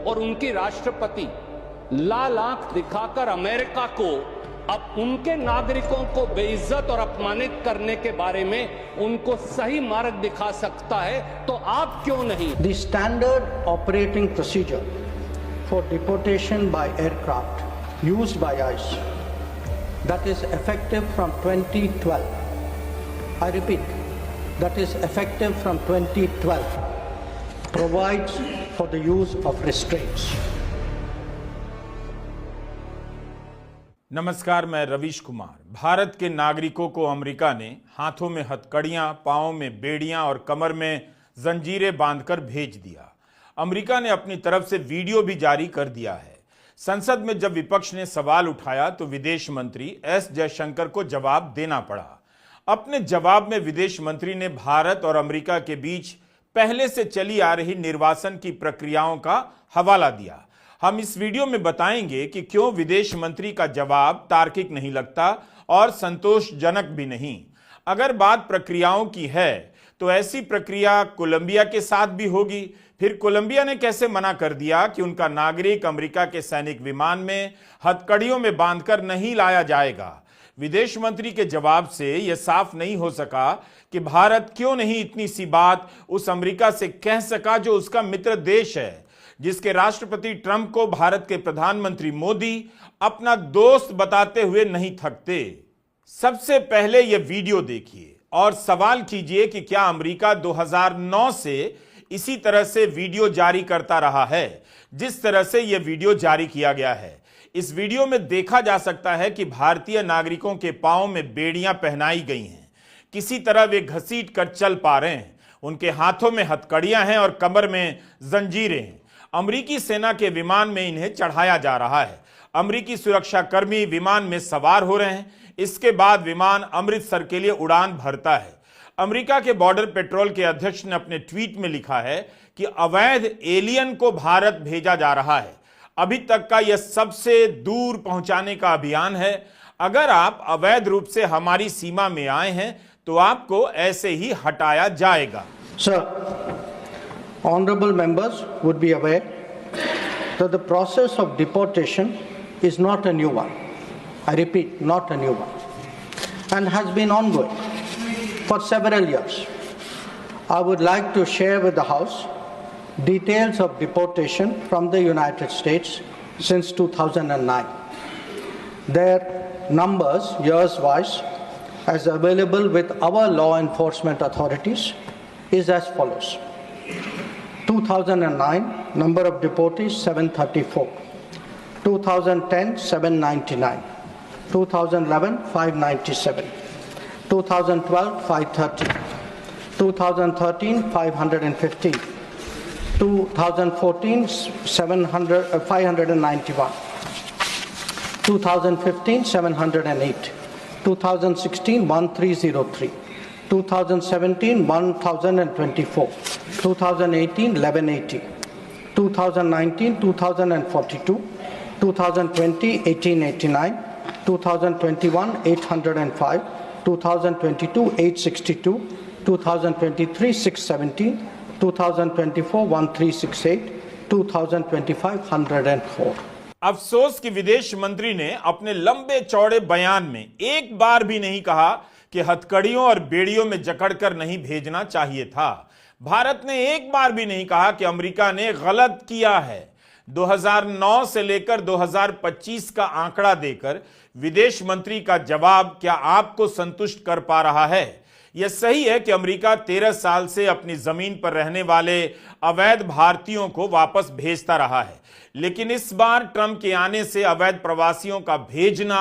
और उनकी राष्ट्रपति लाल आंख दिखाकर अमेरिका को अब उनके नागरिकों को बेइज्जत और अपमानित करने के बारे में उनको सही मार्ग दिखा सकता है, तो आप क्यों नहीं? The standard operating procedure for deportation by aircraft used by ICE that is effective from 2012. I repeat, that is effective from 2012 provides for the use of restraints. नमस्कार, मैं रवीश कुमार। भारत के नागरिकों को अमेरिका ने हाथों में हथकड़ियां, पांवों में बेड़ियां और कमर में जंजीरें बांधकर भेज दिया। अमेरिका ने अपनी तरफ से वीडियो भी जारी कर दिया है। संसद में जब विपक्ष ने सवाल उठाया तो विदेश मंत्री एस जयशंकर को जवाब देना पड़ा। अपने जवाब में विदेश मंत्री ने भारत और अमेरिका के बीच पहले से चली आ रही निर्वासन की प्रक्रियाओं का हवाला दिया। हम इस वीडियो में बताएंगे कि क्यों विदेश मंत्री का जवाब तार्किक नहीं लगता और संतोषजनक भी नहीं। अगर बात प्रक्रियाओं की है तो ऐसी प्रक्रिया कोलंबिया के साथ भी होगी। फिर कोलंबिया ने कैसे मना कर दिया कि उनका नागरिक अमेरिका के सैनिक विमान में हथकड़ियों में बांधकर नहीं लाया जाएगा। विदेश मंत्री के जवाब से यह साफ नहीं हो सका कि भारत क्यों नहीं इतनी सी बात उस अमेरिका से कह सका जो उसका मित्र देश है, जिसके राष्ट्रपति ट्रंप को भारत के प्रधानमंत्री मोदी अपना दोस्त बताते हुए नहीं थकते। सबसे पहले यह वीडियो देखिए और सवाल कीजिए कि क्या अमेरिका 2009 से इसी तरह से वीडियो जारी करता रहा है जिस तरह से यह वीडियो जारी किया गया है। इस वीडियो में देखा जा सकता है कि भारतीय नागरिकों के पांव में बेड़ियां पहनाई गई हैं। किसी तरह वे घसीट कर चल पा रहे हैं। उनके हाथों में हथकड़ियां हैं और कमर में जंजीरें हैं। अमेरिकी सेना के विमान में इन्हें चढ़ाया जा रहा है। अमेरिकी सुरक्षाकर्मी विमान में सवार हो रहे हैं। इसके बाद विमान अमृतसर के लिए उड़ान भरता है। अमेरिका के बॉर्डर पेट्रोल के अध्यक्ष ने अपने ट्वीट में लिखा है कि अवैध एलियन को भारत भेजा जा रहा है। अभी तक का यह सबसे दूर पहुंचाने का अभियान है। अगर आप अवैध रूप से हमारी सीमा में आए हैं तो आपको ऐसे ही हटाया जाएगा। Honorable members would be aware that the process of deportation is not a new one. I repeat, not a new one, and has been ongoing for several years. I would like to share with the House details of deportation from the United States since 2009. Their numbers, years-wise, as available with our law enforcement authorities, is as follows. 2009, number of deportees 734. 2010, 799. 2011, 597. 2012, 530. 2013, 515. 2014, 591. 2015, 708. 2016, 1303. 2017, 1024. 2018, 1180. 2019, 2042. 2020, 1889. 2021, 805. 2022, 862. 2023, 617. 2024, 1368. 2025, 104. अफसोस कि विदेश मंत्री ने अपने लंबे चौड़े बयान में एक बार भी नहीं कहा कि हथकड़ियों और बेड़ियों में जकड़कर नहीं भेजना चाहिए था। भारत ने एक बार भी नहीं कहा कि अमेरिका ने गलत किया है। 2009 से लेकर 2025 का आंकड़ा देकर विदेश मंत्री का जवाब क्या आपको संतुष्ट कर पा रहा है? यह सही है कि अमेरिका 13 साल से अपनी जमीन पर रहने वाले अवैध भारतीयों को वापस भेजता रहा है, लेकिन इस बार ट्रंप के आने से अवैध प्रवासियों का भेजना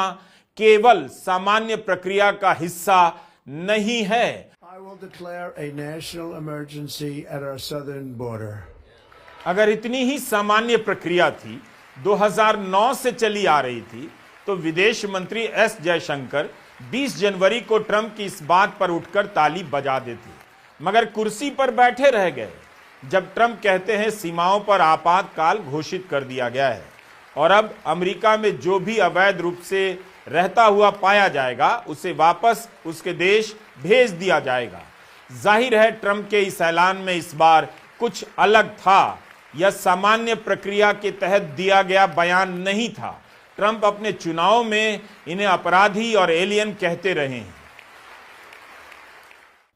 केवल सामान्य प्रक्रिया का हिस्सा नहीं है। I will declare a national emergency at our southern border. अगर इतनी ही सामान्य प्रक्रिया थी, 2009 से चली आ रही थी, तो विदेश मंत्री एस जयशंकर 20 जनवरी को ट्रंप की इस बात पर उठकर ताली बजा देते, मगर कुर्सी पर बैठे रह गए जब ट्रंप कहते हैं सीमाओं पर आपातकाल घोषित कर दिया गया है और अब अमेरिका में जो भी अवैध रूप से रहता हुआ पाया जाएगा उसे वापस उसके देश भेज दिया जाएगा। जाहिर है ट्रंप के इस ऐलान में इस बार कुछ अलग था, यह सामान्य प्रक्रिया के तहत दिया गया बयान नहीं था। ट्रंप अपने चुनाव में इन्हें अपराधी और एलियन कहते रहे हैं।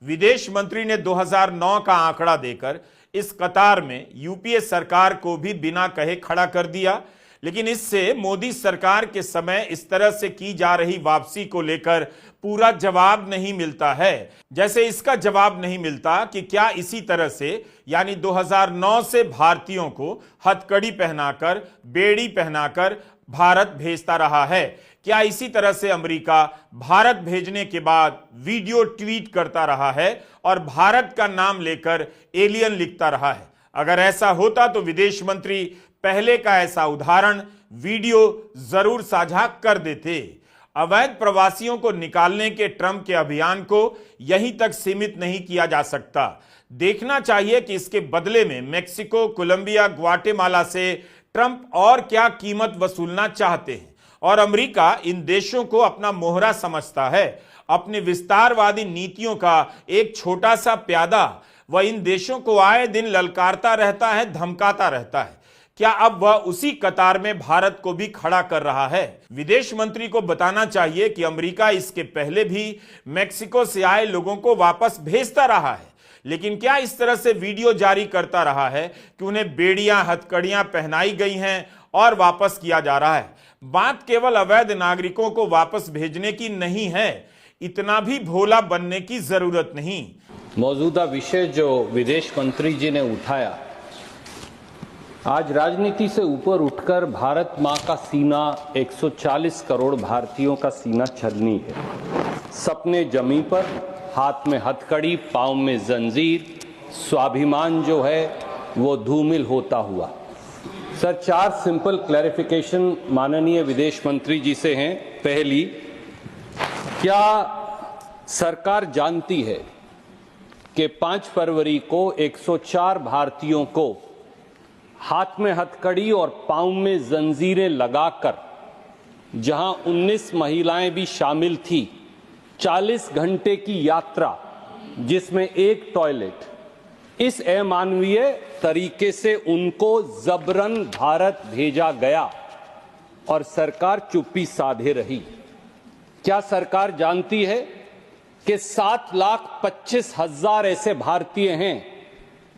विदेश मंत्री ने 2009 का आंकड़ा देकर इस कतार में यूपीए सरकार को भी बिना कहे खड़ा कर दिया, लेकिन इससे मोदी सरकार के समय इस तरह से की जा रही वापसी को लेकर पूरा जवाब नहीं मिलता है। जैसे इसका जवाब नहीं मिलता कि क्या इसी तरह से यानी 2009 से भारतीयों को हथकड़ी पहनाकर, बेड़ी पहनाकर भारत भेजता रहा है। क्या इसी तरह से अमेरिका भारत भेजने के बाद वीडियो ट्वीट करता रहा है और भारत का नाम लेकर एलियन लिखता रहा है? अगर ऐसा होता तो विदेश मंत्री पहले का ऐसा उदाहरण वीडियो जरूर साझा कर देते। अवैध प्रवासियों को निकालने के ट्रंप के अभियान को यहीं तक सीमित नहीं किया जा सकता। देखना चाहिए कि इसके बदले में मेक्सिको, कोलंबिया, ग्वाटेमाला से ट्रंप और क्या कीमत वसूलना चाहते हैं। और अमेरिका इन देशों को अपना मोहरा समझता है। अपनी विस्तारवादी नीतियों का एक छोटा सा प्यादा वह इन देशों को आए दिन ललकारता रहता है, धमकाता रहता है। क्या अब वह उसी कतार में भारत को भी खड़ा कर रहा है? विदेश मंत्री को बताना चाहिए कि अमेरिका इसके पहले भी मेक्सिको से आए लोगों को वापस भेजता रहा है, लेकिन क्या इस तरह से वीडियो जारी करता रहा है कि उन्हें बेड़ियां, हथकड़ियां पहनाई गई हैं और वापस किया जा रहा है। बात केवल अवैध नागरिकों को वापस भेजने की नहीं है, इतना भी भोला बनने की जरूरत नहीं। मौजूदा विषय जो विदेश मंत्री जी ने उठाया, आज राजनीति से ऊपर उठकर भारत मां का सीना 140 करोड़ भारतीयों का सीना छलनी है। सपने जमी पर, हाथ में हथकड़ी, पांव में जंजीर, स्वाभिमान जो है वो धूमिल होता हुआ। सर, 4 सिंपल क्लैरिफिकेशन माननीय विदेश मंत्री जी से हैं। पहली, क्या सरकार जानती है कि 5 फरवरी को 104 भारतीयों को हाथ में हथकड़ी और पांव में जंजीरें लगाकर, जहां 19 महिलाएं भी शामिल थी, 40 घंटे की यात्रा जिसमें एक टॉयलेट, इस अमानवीय तरीके से उनको जबरन भारत भेजा गया और सरकार चुप्पी साधे रही? क्या सरकार जानती है कि 7,25,000 ऐसे भारतीय हैं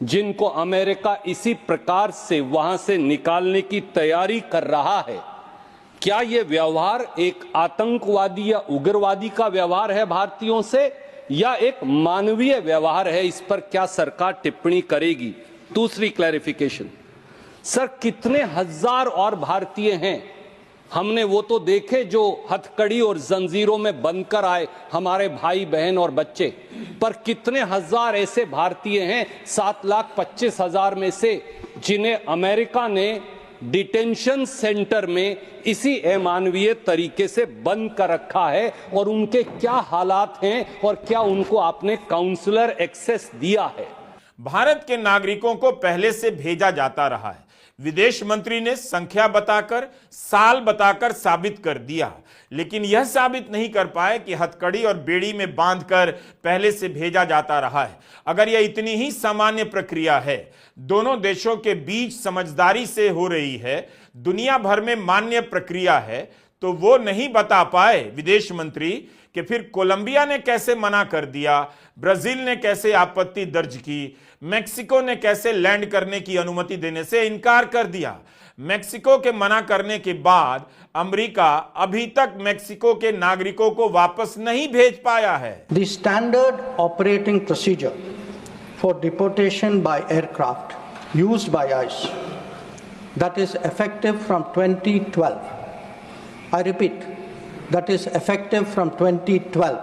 जिनको अमेरिका इसी प्रकार से वहां से निकालने की तैयारी कर रहा है? क्या यह व्यवहार एक आतंकवादी या उग्रवादी का व्यवहार है भारतीयों से, या एक मानवीय व्यवहार है? इस पर क्या सरकार टिप्पणी करेगी? दूसरी क्लैरिफिकेशन, सर, कितने हजार और भारतीय हैं? हमने वो तो देखे जो हथकड़ी और जंजीरों में बंधकर आए, हमारे भाई बहन और बच्चे, पर कितने हजार ऐसे भारतीय हैं 7,25,000 में से जिन्हें अमेरिका ने डिटेंशन सेंटर में इसी अमानवीय तरीके से बंद कर रखा है? और उनके क्या हालात हैं और क्या उनको आपने काउंसलर एक्सेस दिया है? भारत के नागरिकों को पहले से भेजा जाता रहा है। विदेश मंत्री ने संख्या बताकर, साल बताकर साबित कर दिया, लेकिन यह साबित नहीं कर पाए कि हथकड़ी और बेड़ी में बांधकर पहले से भेजा जाता रहा है। अगर यह इतनी ही सामान्य प्रक्रिया है, दोनों देशों के बीच समझदारी से हो रही है, दुनिया भर में मान्य प्रक्रिया है, तो वो नहीं बता पाए विदेश मंत्री कि फिर कोलंबिया ने कैसे मना कर दिया, ब्राजील ने कैसे आपत्ति दर्ज की, मेक्सिको ने कैसे लैंड करने की अनुमति देने से इनकार कर दिया। मेक्सिको के मना करने के बाद अमेरिका अभी तक मेक्सिको के नागरिकों को वापस नहीं भेज पाया है। The standard operating procedure for deportation by aircraft used by ICE, that is effective from 2012. I repeat, that is effective from 2012,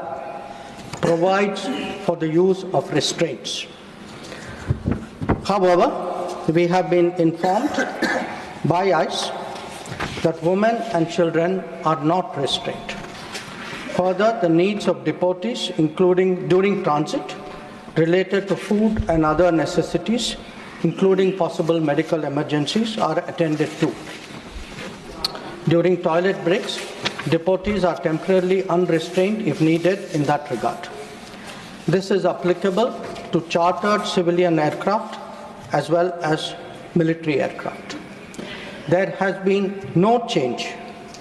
provides for the use of restraints. However, we have been informed by ICE that women and children are not restrained. Further, the needs of deportees, including during transit, related to food and other necessities, including possible medical emergencies, are attended to. During toilet breaks, deportees are temporarily unrestrained if needed in that regard. This is applicable to chartered civilian aircraft as well as military aircraft. There has been no change,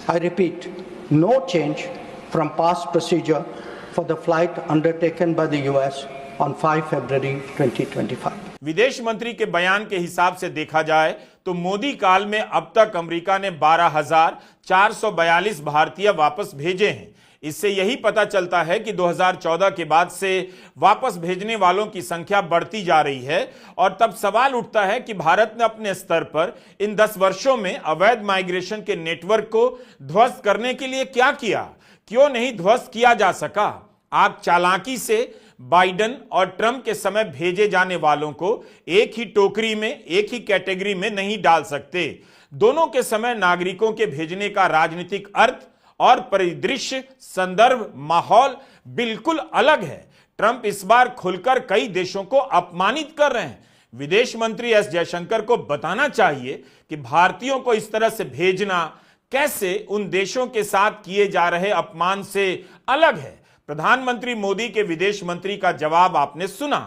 I repeat, no change from past procedure for the flight undertaken by the US on 5 February 2025. विदेश मंत्री के बयान के हिसाब से देखा जाए तो मोदी काल में अब तक अमेरिका ने 12,442 भारतीय वापस भेजे हैं। इससे यही पता चलता है कि 2014 के बाद से वापस भेजने वालों की संख्या बढ़ती जा रही है और तब सवाल उठता है कि भारत ने अपने स्तर पर इन 10 वर्षों में अवैध माइग्रेशन के नेटवर्क को ध्वस्त करने के लिए क्या किया, क्यों नहीं ध्वस्त किया जा सका। आप चालाकी से बाइडेन और ट्रंप के समय भेजे जाने वालों को एक ही टोकरी में, एक ही कैटेगरी में नहीं डाल सकते। दोनों के समय नागरिकों के भेजने का राजनीतिक अर्थ और परिदृश्य, संदर्भ, माहौल बिल्कुल अलग है। ट्रंप इस बार खुलकर कई देशों को अपमानित कर रहे हैं। विदेश मंत्री एस जयशंकर को बताना चाहिए कि भारतीयों को इस तरह से भेजना कैसे उन देशों के साथ किए जा रहे अपमान से अलग है। प्रधानमंत्री मोदी के विदेश मंत्री का जवाब आपने सुना।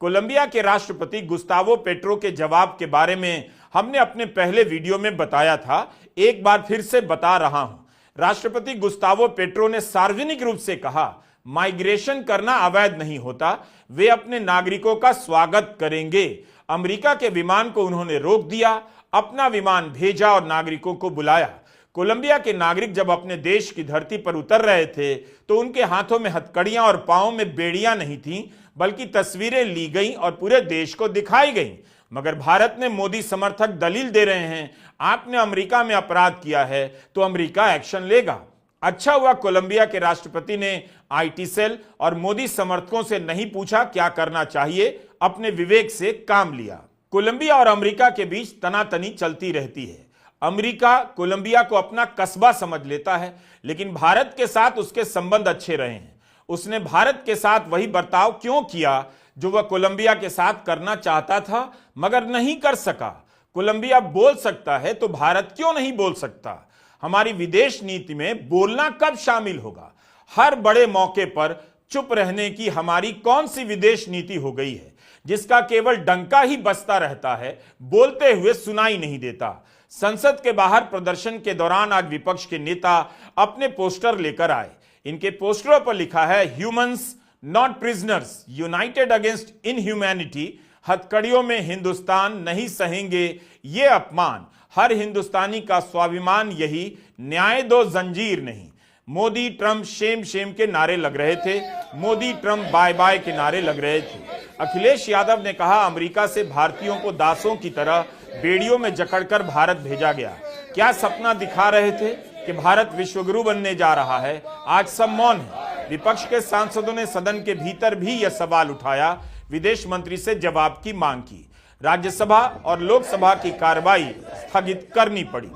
कोलंबिया के राष्ट्रपति गुस्तावो पेट्रो के जवाब के बारे में हमने अपने पहले वीडियो में बताया था, एक बार फिर से बता रहा हूं। राष्ट्रपति गुस्तावो पेट्रो ने सार्वजनिक रूप से कहा, माइग्रेशन करना अवैध नहीं होता, वे अपने नागरिकों का स्वागत करेंगे। अमेरिका के विमान को उन्होंने रोक दिया, अपना विमान भेजा और नागरिकों को बुलाया। कोलंबिया के नागरिक जब अपने देश की धरती पर उतर रहे थे तो उनके हाथों में हथकड़ियां और पांवों में बेड़ियां नहीं थीं, बल्कि तस्वीरें ली गईं और पूरे देश को दिखाई गईं। मगर भारत ने मोदी समर्थक दलील दे रहे हैं, आपने अमेरिका में अपराध किया है तो अमेरिका एक्शन लेगा। अच्छा हुआ कोलंबिया के राष्ट्रपति ने आईटी सेल और मोदी समर्थकों से नहीं पूछा क्या करना चाहिए, अपने विवेक से काम लिया। कोलंबिया और अमेरिका के बीच तनातनी चलती रहती है। अमेरिका कोलंबिया को अपना कस्बा समझ लेता है, लेकिन भारत के साथ उसके संबंध अच्छे रहे हैं। उसने भारत के साथ वही बर्ताव क्यों किया जो वह कोलंबिया के साथ करना चाहता था मगर नहीं कर सका। कोलंबिया बोल सकता है तो भारत क्यों नहीं बोल सकता। हमारी विदेश नीति में बोलना कब शामिल होगा। हर बड़े मौके पर चुप रहने की हमारी कौन सी विदेश नीति हो गई है जिसका केवल डंका ही बजता रहता है, बोलते हुए सुनाई नहीं देता। संसद के बाहर प्रदर्शन के दौरान आज विपक्ष के नेता अपने पोस्टर लेकर आए। इनके पोस्टरों पर लिखा है, humans not prisoners, united against inhumanity. हथकड़ियों में हिंदुस्तान नहीं सहेंगे ये अपमान। हर हिंदुस्तानी का स्वाभिमान यही, न्याय दो जंजीर नहीं। मोदी ट्रंप शेम शेम के नारे लग रहे थे, मोदी ट्रंप बाय बाय के नारे लग रहे थे। अखिलेश यादव ने कहा, अमेरिका से भारतीयों को दासों की तरह बेड़ियों में जकड़कर भारत भेजा गया। क्या सपना दिखा रहे थे कि भारत विश्वगुरु बनने जा रहा है। आज सब मौन है। विपक्ष के सांसदों ने सदन के भीतर भी यह सवाल उठाया, विदेश मंत्री से जवाब की मांग की। राज्यसभा और लोकसभा की कार्रवाई स्थगित करनी पड़ी।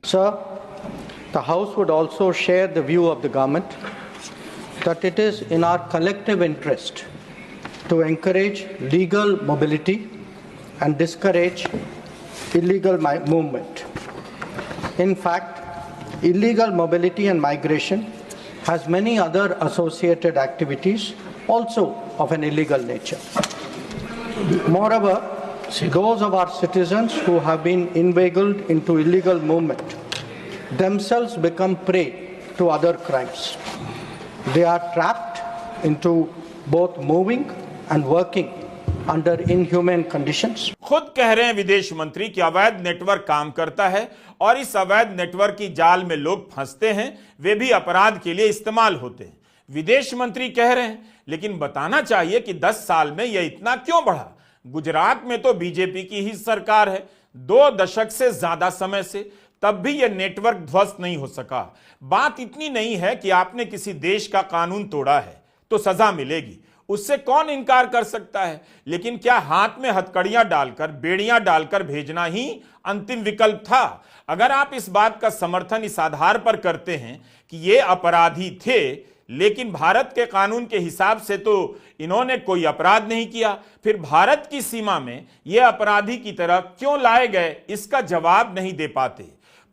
Sir, the House would also share the view of the government that it is in our collective interest to encourage legal mobility and discourage illegal movement. In fact, illegal mobility and migration has many other associated activities also of an illegal nature. Moreover, those of our citizens who have been inveigled into illegal movement themselves become prey to other crimes. They are trapped into both moving and working under inhumane conditions. खुद कह रहे हैं विदेश मंत्री कि अवैध network काम करता है और इस अवैध नेटवर्क की जाल में लोग फंसते हैं, वे भी अपराध के लिए इस्तेमाल होते हैं। विदेश मंत्री कह रहे हैं, लेकिन बताना चाहिए कि 10 साल में यह इतना क्यों बढ़ा। गुजरात में तो बीजेपी की ही सरकार है 2 दशक से ज्यादा समय से, तब भी यह नेटवर्क ध्वस्त नहीं हो सका। बात इतनी नहीं है कि आपने किसी देश का कानून तोड़ा है तो सजा मिलेगी, उससे कौन इनकार कर सकता है। लेकिन क्या हाथ में हथकड़ियां डालकर, बेड़ियां डालकर भेजना ही अंतिम विकल्प था? अगर आप इस बात का समर्थन इस आधार पर करते हैं कि ये अपराधी थे, लेकिन भारत के कानून के हिसाब से तो इन्होंने कोई अपराध नहीं किया, फिर भारत की सीमा में ये अपराधी की तरह क्यों लाए गए, इसका जवाब नहीं दे पाते।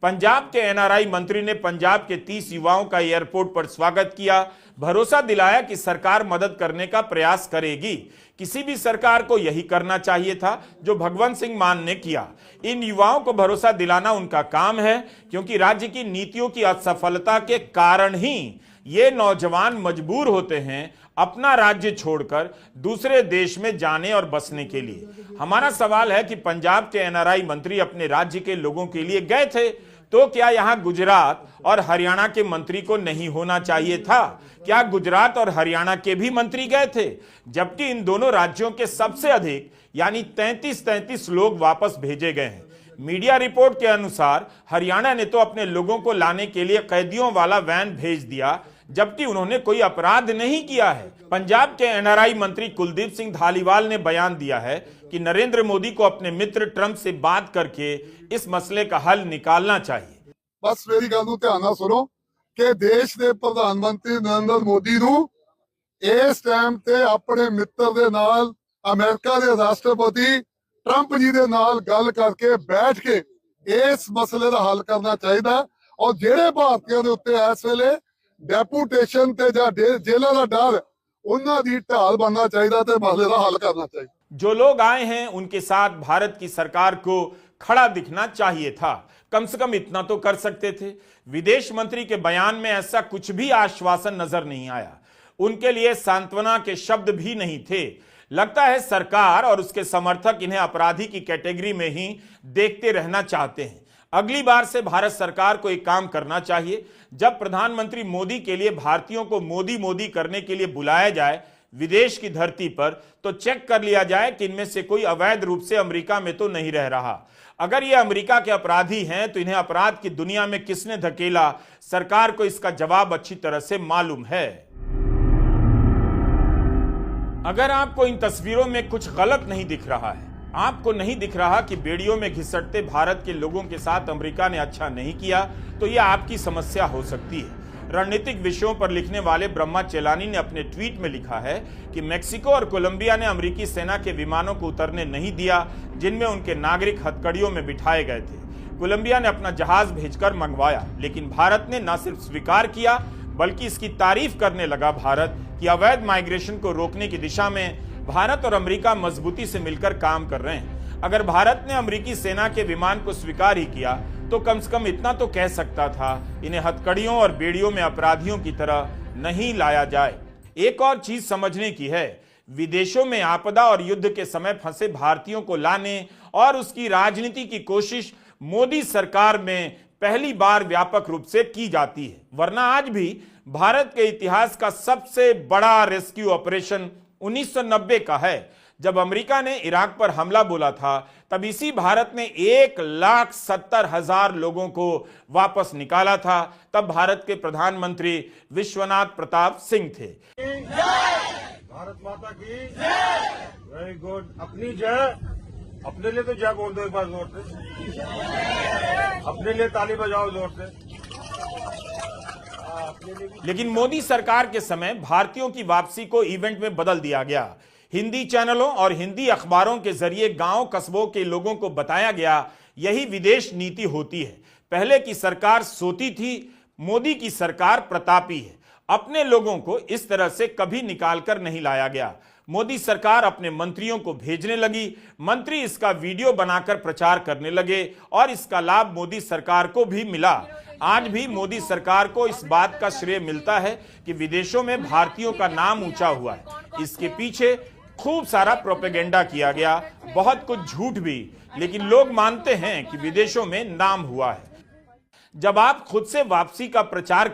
पंजाब के एनआरआई मंत्री ने पंजाब के 30 युवाओं का एयरपोर्ट पर स्वागत किया, भरोसा दिलाया कि सरकार मदद करने का प्रयास करेगी। किसी भी सरकार को यही करना चाहिए था जो भगवंत सिंह मान ने किया। इन युवाओं को भरोसा दिलाना उनका काम है, क्योंकि राज्य की नीतियों की असफलता के कारण ही ये नौजवान मजबूर होते हैं अपना राज्य छोड़कर दूसरे देश में जाने और बसने के लिए। हमारा सवाल है कि पंजाब के एनआरआई मंत्री अपने राज्य के लोगों के लिए गए थे, तो क्या यहां गुजरात और हरियाणा के मंत्री को नहीं होना चाहिए था? क्या गुजरात और हरियाणा के भी मंत्री गए थे? जबकि इन दोनों राज्यों के सबसे अधिक यानी 33 लोग वापस भेजे गए हैं। मीडिया रिपोर्ट के अनुसार हरियाणा ने तो अपने लोगों को लाने के लिए कैदियों वाला वैन भेज दिया, जबकि उन्होंने कोई अपराध नहीं किया है। पंजाब के एनआरआई मंत्री कुलदीप सिंह धालीवाल ने बयान दिया है कि नरेंद्र मोदी को अपने मित्र ट्रंप से बात करके इस मसले का हल निकालना चाहिए। बस मेरी गल नूं ध्यान नाल सुनो कि देश के प्रधानमंत्री नरेंद्र मोदी नूं इस टाइम ते अपने मित्र दे नाल अमेरिका के राष्ट्रपति ट्रंप जी दे नाल गल करके बैठ के इस मसले का हल करना चाहिए। और जिहड़े भारतीयों के उत्ते इस वेले डेपूटेशन ते जां जेलों का डर, उन्हां दी ढाल बनना चाहिए ते मसले का हल करना चाहिए। जो लोग आए हैं उनके साथ भारत की सरकार को खड़ा दिखना चाहिए था, कम से कम इतना तो कर सकते थे। विदेश मंत्री के बयान में ऐसा कुछ भी आश्वासन नजर नहीं आया, उनके लिए सांत्वना के शब्द भी नहीं थे। लगता है सरकार और उसके समर्थक इन्हें अपराधी की कैटेगरी में ही देखते रहना चाहते हैं। अगली बार से भारत सरकार को एक काम करना चाहिए, जब प्रधानमंत्री मोदी के लिए भारतीयों को मोदी मोदी करने के लिए बुलाया जाए विदेश की धरती पर, तो चेक कर लिया जाए कि इनमें से कोई अवैध रूप से अमेरिका में तो नहीं रह रहा। अगर ये अमेरिका के अपराधी हैं तो इन्हें अपराध की दुनिया में किसने धकेला, सरकार को इसका जवाब अच्छी तरह से मालूम है। अगर आपको इन तस्वीरों में कुछ गलत नहीं दिख रहा है, आपको नहीं दिख रहा कि बेड़ियों में घिसटते भारत के लोगों के साथ अमेरिका ने अच्छा नहीं किया, तो यह आपकी समस्या हो सकती है। रणनीतिक विषयों पर लिखने वाले ब्रह्मा चेलानी ने अपने ट्वीट में लिखा है कि मेक्सिको और कोलंबिया ने अमेरिकी सेना के विमानों को उतरने नहीं दिया, जिनमें उनके नागरिक हथकड़ियों में बिठाए गए थे। कोलंबिया ने अपना जहाज भेजकर मंगवाया, लेकिन भारत ने न सिर्फ स्वीकार किया बल्कि इसकी तारीफ करने लगा भारत कि अवैध माइग्रेशन को रोकने की दिशा में भारत और अमेरिका मजबूती से मिलकर काम कर रहे हैं। अगर भारत ने अमेरिकी सेना के विमान को स्वीकार ही किया तो कम से कम इतना तो कह सकता था, इन्हें हथकड़ियों और बेड़ियों में अपराधियों की तरह नहीं लाया जाए। एक और चीज समझने की है, विदेशों में आपदा और युद्ध के समय फंसे भारतीयों को लाने और उसकी राजनीति की कोशिश मोदी सरकार में पहली बार व्यापक रूप से की जाती है। वरना आज भी भारत के इतिहास का सबसे बड़ा रेस्क्यू ऑपरेशन 1990 का है। जब अमेरिका ने इराक पर हमला बोला था, तब इसी भारत ने 1,70,000 लोगों को वापस निकाला था। तब भारत के प्रधानमंत्री विश्वनाथ प्रताप सिंह थे। भारत माता की जय। Very good. अपनी जय, अपने लिए तो जय बोल दो एक बार जोर से, अपने लिए ताली बजाओ जोर से। लेकिन मोदी सरकार के समय भारतीयों की वापसी को इवेंट में बदल दिया गया। हिंदी चैनलों और हिंदी अखबारों के जरिए गांव कस्बों के लोगों को बताया गया, यही विदेश नीति होती है। पहले की सरकार सोती थी, मोदी की सरकार प्रतापी है। अपने लोगों को इस तरह से कभी निकालकर नहीं लाया गया। मोदी सरकार अपने मंत्रियों को भेजने लगी, मंत्री इसका वीडियो बनाकर प्रचार करने लगे और इसका लाभ मोदी सरकार को भी मिला। आज भी मोदी सरकार को इस बात का श्रेय मिलता है कि विदेशों में भारतीयों का नाम ऊंचा हुआ है। इसके पीछे खूब सारा प्रोपेगेंडा किया गया, बहुत कुछ झूठ भी, लेकिन लोग मानते हैं कि विदेशों में नाम हुआ है। जब आप खुद से वापसी का प्रचार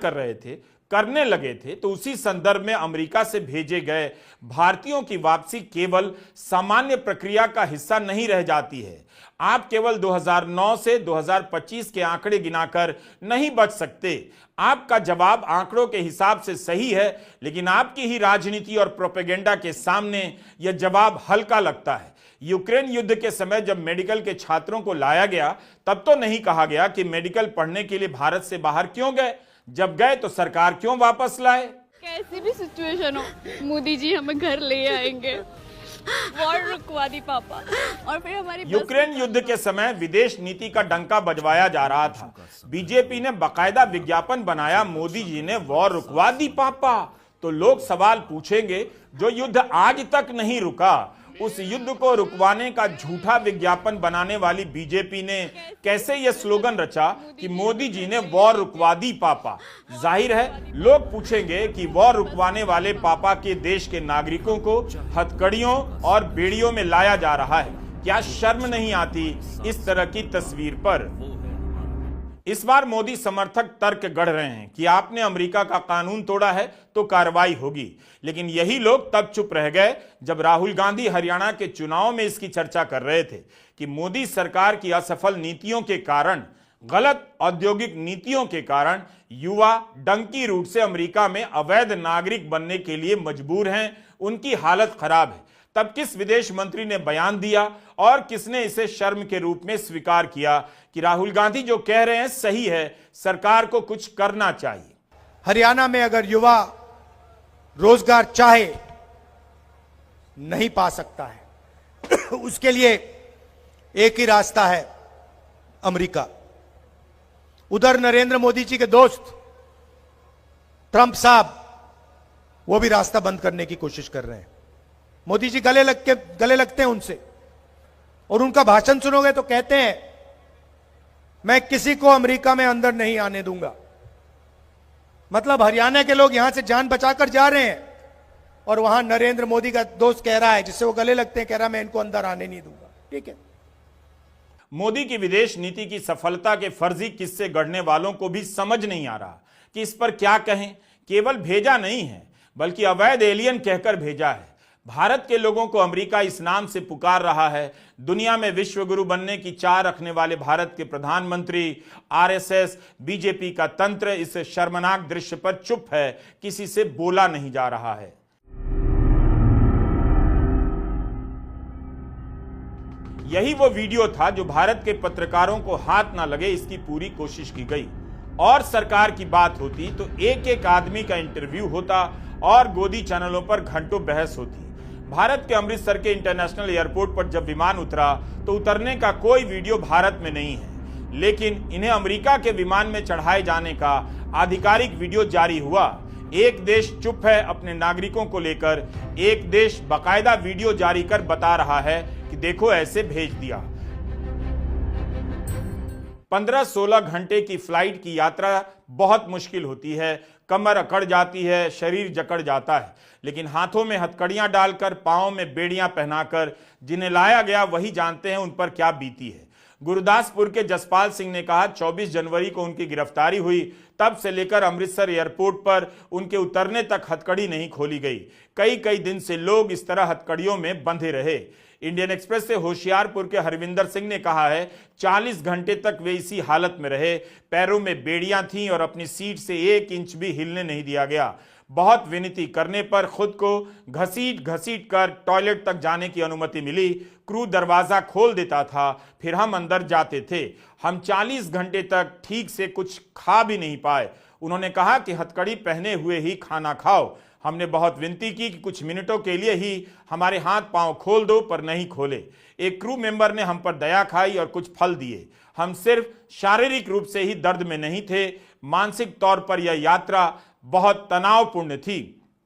करने लगे थे, तो उसी संदर्भ में अमेरिका से भेजे गए भारतीयों की वापसी केवल सामान्य प्रक्रिया का हिस्सा नहीं रह जाती है। आप केवल 2009 से 2025 के आंकड़े गिनाकर नहीं बच सकते। आपका जवाब आंकड़ों के हिसाब से सही है, लेकिन आपकी ही राजनीति और प्रोपेगेंडा के सामने यह जवाब हल्का लगता है। यूक्रेन युद्ध के समय जब मेडिकल के छात्रों को लाया गया, तब तो नहीं कहा गया कि मेडिकल पढ़ने के लिए भारत से बाहर क्यों गए, जब गए तो सरकार क्यों वापस लाए। कैसी भी सिचुएशन हो, मोदी जी हमें घर ले आएंगे। वॉर रुकवा दी पापा। और फिर हमारी यूक्रेन युद्ध के समय विदेश नीति का डंका बजवाया जा रहा था। बीजेपी ने बकायदा विज्ञापन बनाया, मोदी जी ने वॉर रुकवा दी पापा। तो लोग सवाल पूछेंगे, जो युद्ध आज तक नहीं रुका, उस युद्ध को रुकवाने का झूठा विज्ञापन बनाने वाली बीजेपी ने कैसे यह स्लोगन रचा कि मोदी जी ने वॉर रुकवा दी पापा। जाहिर है लोग पूछेंगे कि वॉर रुकवाने वाले पापा के देश के नागरिकों को हथकड़ियों और बेड़ियों में लाया जा रहा है। क्या शर्म नहीं आती इस तरह की तस्वीर पर? इस बार मोदी समर्थक तर्क गढ़ रहे हैं कि आपने अमेरिका का कानून तोड़ा है तो कार्रवाई होगी। लेकिन यही लोग तब चुप रह गए जब राहुल गांधी हरियाणा के चुनाव में इसकी चर्चा कर रहे थे कि मोदी सरकार की असफल नीतियों के कारण, गलत औद्योगिक नीतियों के कारण युवा डंकी रूट से अमेरिका में अवैध नागरिक बनने के लिए मजबूर हैं, उनकी हालत खराब है। तब किस विदेश मंत्री ने बयान दिया और किसने इसे शर्म के रूप में स्वीकार किया कि राहुल गांधी जो कह रहे हैं सही है, सरकार को कुछ करना चाहिए। हरियाणा में अगर युवा रोजगार चाहे नहीं पा सकता है उसके लिए एक ही रास्ता है, अमेरिका। उधर नरेंद्र मोदी जी के दोस्त ट्रंप साहब वो भी रास्ता बंद करने की कोशिश कर रहे हैं। मोदी जी गले लगते हैं उनसे, और उनका भाषण सुनोगे तो कहते हैं मैं किसी को अमेरिका में अंदर नहीं आने दूंगा। मतलब हरियाणा के लोग यहां से जान बचाकर जा रहे हैं और वहां नरेंद्र मोदी का दोस्त कह रहा है, जिससे वो गले लगते हैं, कह रहा मैं इनको अंदर आने नहीं दूंगा। ठीक है, मोदी की विदेश नीति की सफलता के फर्जी किस्से गढ़ने वालों को भी समझ नहीं आ रहा कि इस पर क्या कहें। केवल भेजा नहीं है बल्कि अवैध एलियन कहकर भेजा है। भारत के लोगों को अमेरिका इस नाम से पुकार रहा है। दुनिया में विश्व गुरु बनने की चाह रखने वाले भारत के प्रधानमंत्री, आरएसएस, बीजेपी का तंत्र इस शर्मनाक दृश्य पर चुप है, किसी से बोला नहीं जा रहा है। यही वो वीडियो था जो भारत के पत्रकारों को हाथ ना लगे इसकी पूरी कोशिश की गई। और सरकार की बात होती तो एक एक आदमी का इंटरव्यू होता और गोदी चैनलों पर घंटों बहस होती। भारत के अमृतसर के इंटरनेशनल एयरपोर्ट पर जब विमान उतरा तो उतरने का कोई वीडियो भारत में नहीं है, लेकिन इन्हें अमेरिका के विमान में चढ़ाए जाने का आधिकारिक वीडियो जारी हुआ। एक देश चुप है अपने नागरिकों को लेकर, एक देश बाकायदा वीडियो जारी कर बता रहा है कि देखो ऐसे भेज दिया। 15-16 घंटे की फ्लाइट की यात्रा बहुत मुश्किल होती है, कमर अकड़ जाती है, शरीर जकड़ जाता है, लेकिन हाथों में हथकड़ियां डालकर, पांवों में बेड़ियां पहनाकर जिन्हें लाया गया वही जानते हैं उन पर क्या बीती है। गुरदासपुर के जसपाल सिंह ने कहा 24 जनवरी को उनकी गिरफ्तारी हुई, तब से लेकर अमृतसर एयरपोर्ट पर उनके उतरने तक हथकड़ी नहीं खोली गई। कई दिन से लोग इस तरह हथकड़ियों में बंधे रहे। इंडियन एक्सप्रेस से होशियारपुर के हरविंदर सिंह ने कहा है 40 घंटे तक वे इसी हालत में रहे, पैरों में बेड़ियां थीं और अपनी सीट से 1 इंच भी हिलने नहीं दिया गया। बहुत विनती करने पर खुद को घसीट कर टॉयलेट तक जाने की अनुमति मिली। क्रू दरवाजा खोल देता था, फिर हम अंदर जाते थे। हम 40 घंटे तक ठीक से कुछ खा भी नहीं पाए। उन्होंने कहा कि हथकड़ी पहने हुए ही खाना खाओ। हमने बहुत विनती की कि कुछ मिनटों के लिए ही हमारे हाथ पांव खोल दो, पर नहीं खोले। एक क्रू मेंबर ने हम पर दया खाई और कुछ फल दिए। हम सिर्फ शारीरिक रूप से ही दर्द में नहीं थे, मानसिक तौर पर यह यात्रा बहुत तनावपूर्ण थी।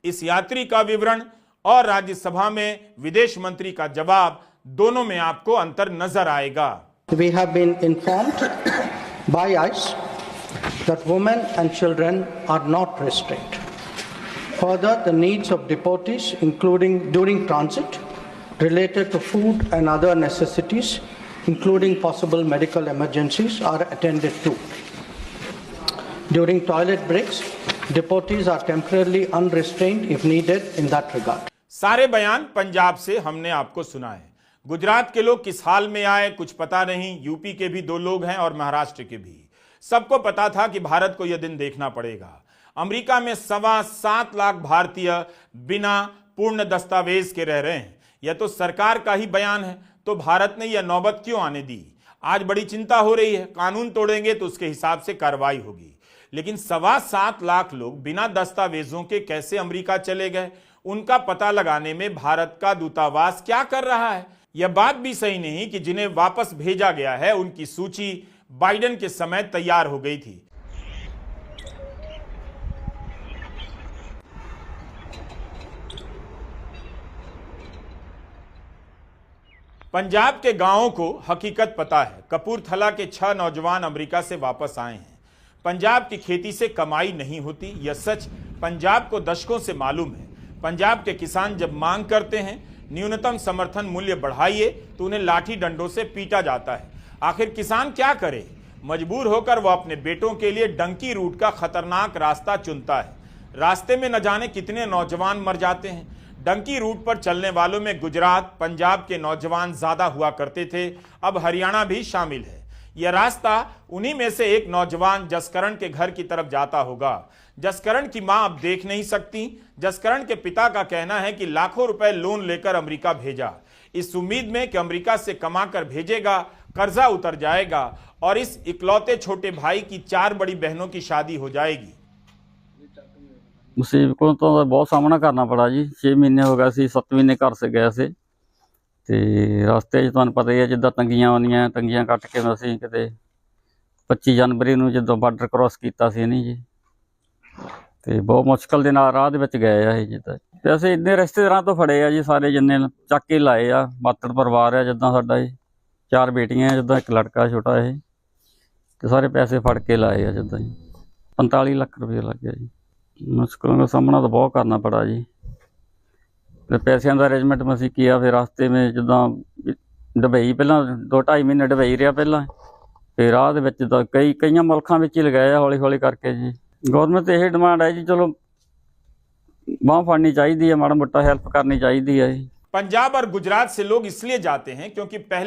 इस यात्री का विवरण और राज्यसभा में विदेश मंत्री का जवाब, दोनों में आपको अंतर नजर आएगा। We have been informed by ICE that women and children are not restrained. Further, the needs of deportees, including during transit, related to food and other necessities, including possible medical emergencies, are attended to. During toilet breaks, deportees are temporarily unrestrained if needed in that regard. सारे बयान पंजाब से हमने आपको सुनाए। गुजरात के लोग किस हाल में आए कुछ पता नहीं। यूपी के भी 2 लोग हैं और महाराष्ट्र के भी। सबको पता था कि भारत को यह दिन देखना पड़ेगा। अमेरिका में 7.25 लाख भारतीय बिना पूर्ण दस्तावेज के रह रहे हैं। यह तो सरकार का ही बयान है, तो भारत ने यह नौबत क्यों आने दी? आज बड़ी चिंता हो रही है, कानून तोड़ेंगे तो उसके हिसाब से कार्रवाई होगी। लेकिन 7.25 लाख लोग बिना दस्तावेजों के कैसे अमेरिका चले गए? उनका पता लगाने में भारत का दूतावास क्या कर रहा है? यह बात भी सही नहीं कि जिन्हें वापस भेजा गया है उनकी सूची बाइडेन के समय तैयार हो गई थी। पंजाब के गांवों को हकीकत पता है। कपूरथला के 6 नौजवान अमेरिका से वापस आए हैं। पंजाब की खेती से कमाई नहीं होती, यह सच पंजाब को दशकों से मालूम है। पंजाब के किसान जब मांग करते हैं न्यूनतम समर्थन मूल्य बढ़ाइए तो उन्हें लाठी डंडों से पीटा जाता है। आखिर किसान क्या करे? मजबूर होकर वो अपने बेटों के लिए डंकी रूट का खतरनाक रास्ता चुनता है। रास्ते में न जाने कितने नौजवान मर जाते हैं। डंकी रूट पर चलने वालों में गुजरात, पंजाब के नौजवान ज्यादा हुआ करते थे, अब हरियाणा भी शामिल है। यह रास्ता उन्हीं में से एक नौजवान जसकरण के घर की तरफ जाता होगा। जसकरण की मां अब देख नहीं सकती। जसकरण के पिता का कहना है कि लाखों रुपए लोन लेकर अमेरिका भेजा, इस उम्मीद में कि अमेरिका से कमाकर भेजेगा, कर्जा उतर जाएगा और इस इकलौते छोटे भाई की 4 बड़ी बहनों की शादी हो जाएगी। मुसीबतों तो बहुत सामना करना पड़ा जी। 6 महीने हो गए सी, 7 महीने घर से गए थे ਤੇ ਰਸਤੇ 'ਚ ਤੁਹਾਨੂੰ ਪਤਾ ਹੀ ਹੈ ਜਿੱਦਾਂ ਤੰਗੀਆਂ ਆਉਂਦੀਆਂ, ਤੰਗੀਆਂ ਕੱਟ ਕੇ ਅਸੀਂ ਕਿਤੇ 25 ਜਨਵਰੀ ਨੂੰ ਜਦੋਂ ਬਾਰਡਰ ਕ੍ਰੋਸ ਕੀਤਾ ਸੀ ਨਹੀਂ ਜੀ, ਤੇ ਬਹੁਤ ਮੁਸ਼ਕਲ ਦੇ ਨਾਲ ਰਾਹ ਦੇ ਵਿੱਚ ਗਏ ਆ ਇਹ ਜਿੱਦਾਂ। ਤੇ ਅਸੀਂ ਇੰਨੇ ਰਿਸ਼ਤੇਦਾਰਾਂ ਤੋਂ ਫੜੇ ਆ ਜੀ, ਸਾਰੇ ਜਿੰਨੇ ਚੱਕ ਕੇ ਲਾਏ ਆ। ਮਾਤੜ ਪਰਿਵਾਰ ਆ ਜਿੱਦਾਂ ਸਾਡਾ ਇਹ, 4 ਬੇਟੀਆਂ ਜਿੱਦਾਂ, 1 ਲੜਕਾ ਛੋਟਾ ਇਹ, ਤੇ ਸਾਰੇ ਪੈਸੇ ਫੜ ਕੇ ਲਾਏ ਆ ਜਿੱਦਾਂ ਜੀ। 45 ਲੱਖ ਰੁਪਏ ਲੱਗ ਗਿਆ ਜੀ। ਮੁਸ਼ਕਲਾਂ ਦਾ ਸਾਹਮਣਾ ਤਾਂ ਬਹੁਤ ਕਰਨਾ ਪੜਾ ਜੀ। ਤੇ ਪੈਸਿਆਂ ਦਾ ਅਰੇਂਜਮੈਂਟ ਅਸੀਂ ਕੀਤਾ। ਫਿਰ ਰਸਤੇ ਵਿੱਚ ਜਿੱਦਾਂ ਦੁਬਈ ਪਹਿਲਾਂ 2-2.5 ਮਹੀਨੇ ਦੁਬਈ ਰਿਹਾ ਪਹਿਲਾਂ, ਫਿਰ ਰਾਹ ਦੇ ਵਿੱਚ ਜਿੱਦਾਂ ਕਈਆਂ ਮੁਲਕਾਂ ਵਿੱਚ ਹੀ ਲਗਾਏ ਆ ਹੌਲੀ ਹੌਲੀ ਕਰਕੇ ਜੀ। ਗੌਰਮੈਂਟ ਤੇ ਇਹ ਡਿਮਾਂਡ ਹੈ ਜੀ, ਚਲੋ ਬਾਂਹ ਫੜਨੀ ਚਾਹੀਦੀ है, माड़ा मोटा हेल्प करनी चाहिए है। पंजाब और गुजरात से लोग इसलिए जाते हैं क्योंकि पहले